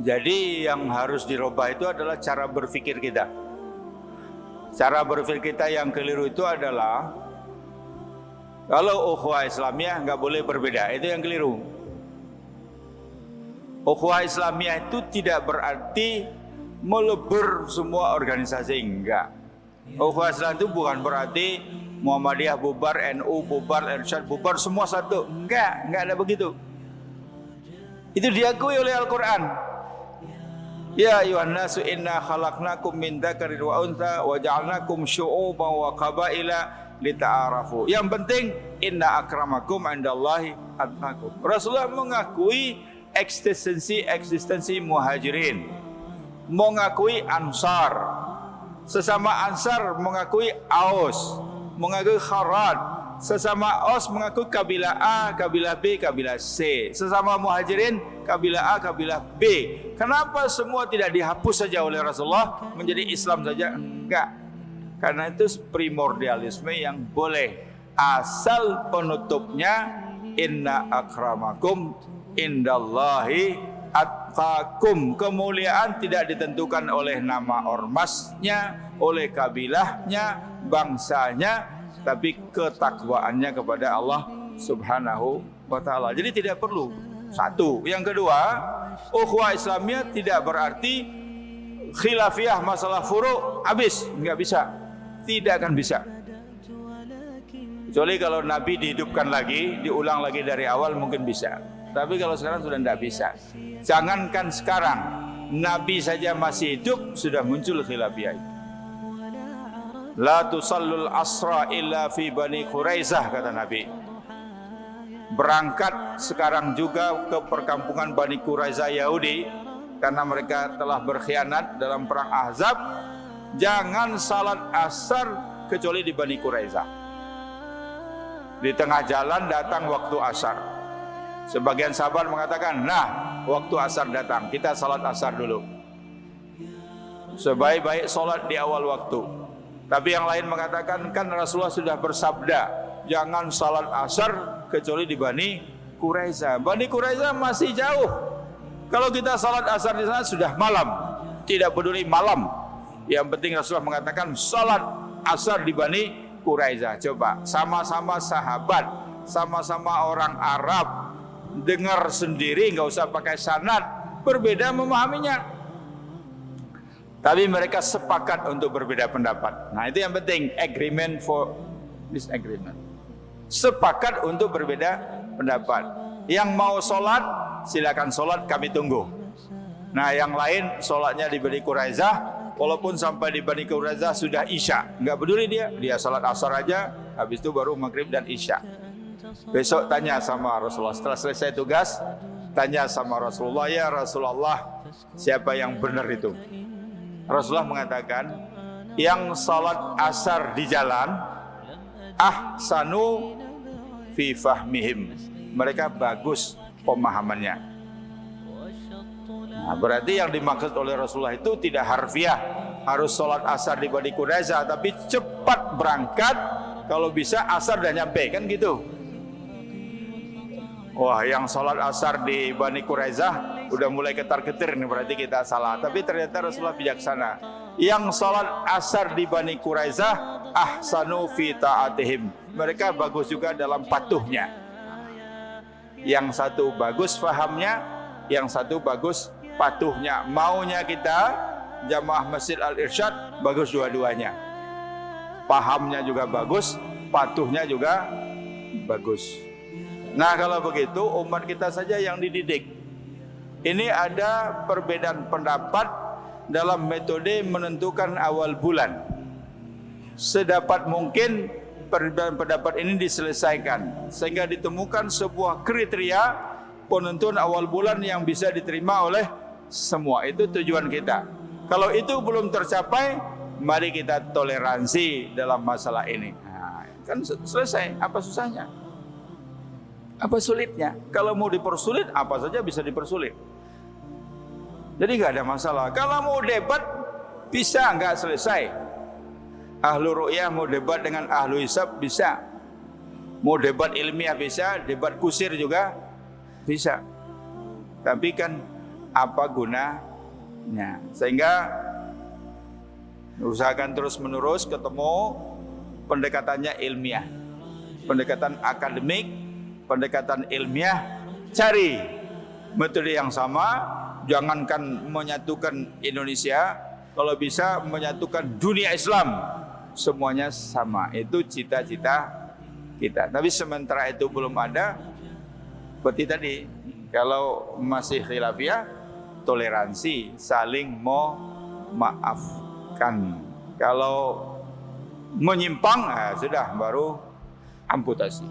Jadi yang harus dirubah itu adalah cara berpikir kita. Cara berpikir kita yang keliru itu adalah kalau ukhuwah Islamiyah nggak boleh berbeda, itu yang keliru. Ukhuwah Islamiyah itu tidak berarti melebur semua organisasi, enggak. Ukhuwah Islam itu bukan berarti Muhammadiyah bubar, NU bubar, Irsyad bubar, semua satu. Enggak ada begitu. Itu diakui oleh Al-Quran. Ya ayuhan nasu inna khalaqnakum min dzakarin wa untha wa ja'alnakum syu'uban wa qabaila lita'arafu. Yang penting inna akramakum indallahi atqakum. Rasulullah mengakui eksistensi muhajirin, mengakui ansar, sesama ansar mengakui Aus, mengakui Kharad, sesama Aus mengakui kabilah A, kabilah B, kabilah C, sesama muhajirin kabilah A, kabilah B. Kenapa semua tidak dihapus saja oleh Rasulullah menjadi Islam saja? Enggak. Karena itu primordialisme yang boleh, asal penutupnya inna akramakum indallahi atqakum. Kemuliaan tidak ditentukan oleh nama ormasnya, oleh kabilahnya, bangsanya, tapi ketakwaannya kepada Allah Subhanahu wa ta'ala. Jadi tidak perlu. Satu. Yang kedua, ukhuwah Islamiyah tidak berarti khilafiyah masalah furu' habis, enggak bisa. Tidak akan bisa. Kecuali kalau Nabi dihidupkan lagi, diulang lagi dari awal mungkin bisa. Tapi kalau sekarang sudah tidak bisa. Jangankan sekarang, Nabi saja masih hidup sudah muncul khilafiyah. La tusallul asra illa fi Bani Quraizah, kata Nabi. Berangkat sekarang juga ke perkampungan Bani Quraizah Yahudi karena mereka telah berkhianat dalam perang Ahzab. Jangan salat asar kecuali di Bani Quraizah. Di tengah jalan datang waktu asar. Sebagian sahabat mengatakan, nah waktu asar datang, kita salat asar dulu. Sebaik-baik salat di awal waktu. Tapi yang lain mengatakan, kan Rasulullah sudah bersabda, jangan salat asar kecuali di Bani Quraizah. Bani Quraizah masih jauh. Kalau kita salat asar di sana sudah malam. Tidak peduli malam. Yang penting Rasulullah mengatakan salat asar di Bani Quraizah. Coba, sama-sama sahabat, sama-sama orang Arab, dengar sendiri, nggak usah pakai sanad, berbeda memahaminya. Tapi mereka sepakat untuk berbeda pendapat. Nah itu yang penting, agreement for disagreement. Sepakat untuk berbeda pendapat. Yang mau sholat, silakan sholat, kami tunggu. Nah yang lain sholatnya di Bani Quraizah, walaupun sampai di Bani Quraizah sudah isya, nggak peduli dia sholat asar aja, habis itu baru maghrib dan isya. Besok tanya sama Rasulullah, setelah selesai tugas, tanya sama Rasulullah, ya Rasulullah, siapa yang benar itu? Rasulullah mengatakan, yang salat asar di jalan, ahsanu fi fahmihim, mereka bagus pemahamannya. Nah, berarti yang dimaksud oleh Rasulullah itu tidak harfiah, harus salat asar di Bani Quraizah, tapi cepat berangkat, kalau bisa asar dan nyampe, kan gitu. Wah, yang salat asar di Bani Quraizah udah mulai ketar-ketir nih, berarti kita salah. Tapi ternyata Rasulullah bijaksana. Yang salat asar di Bani Quraizah ahsanu fi ta'atihim, mereka bagus juga dalam patuhnya. Yang satu bagus fahamnya, yang satu bagus patuhnya. Maunya kita jamaah Masjid Al-Irsyad bagus dua-duanya. Pahamnya juga bagus, patuhnya juga bagus. Nah kalau begitu umat kita saja yang dididik. Ini ada perbedaan pendapat dalam metode menentukan awal bulan. Sedapat mungkin perbedaan pendapat ini diselesaikan sehingga ditemukan sebuah kriteria penentuan awal bulan yang bisa diterima oleh semua. Itu tujuan kita. Kalau itu belum tercapai, mari kita toleransi dalam masalah ini. Nah, kan selesai. Apa susahnya? Apa sulitnya? Kalau mau dipersulit, apa saja bisa dipersulit. Jadi nggak ada masalah. Kalau mau debat, bisa nggak selesai. Ahlu ru'yah mau debat dengan ahlu hisab, bisa. Mau debat ilmiah bisa, debat kusir juga bisa. Tapi kan apa gunanya. Sehingga usahakan terus menerus ketemu pendekatannya ilmiah, pendekatan akademik, pendekatan ilmiah. Cari metode yang sama, jangankan menyatukan Indonesia, kalau bisa menyatukan dunia Islam, semuanya sama. Itu cita-cita kita. Tapi sementara itu belum ada, seperti tadi, kalau masih khilafiyah, toleransi, saling memaafkan. Kalau menyimpang, sudah baru amputasi.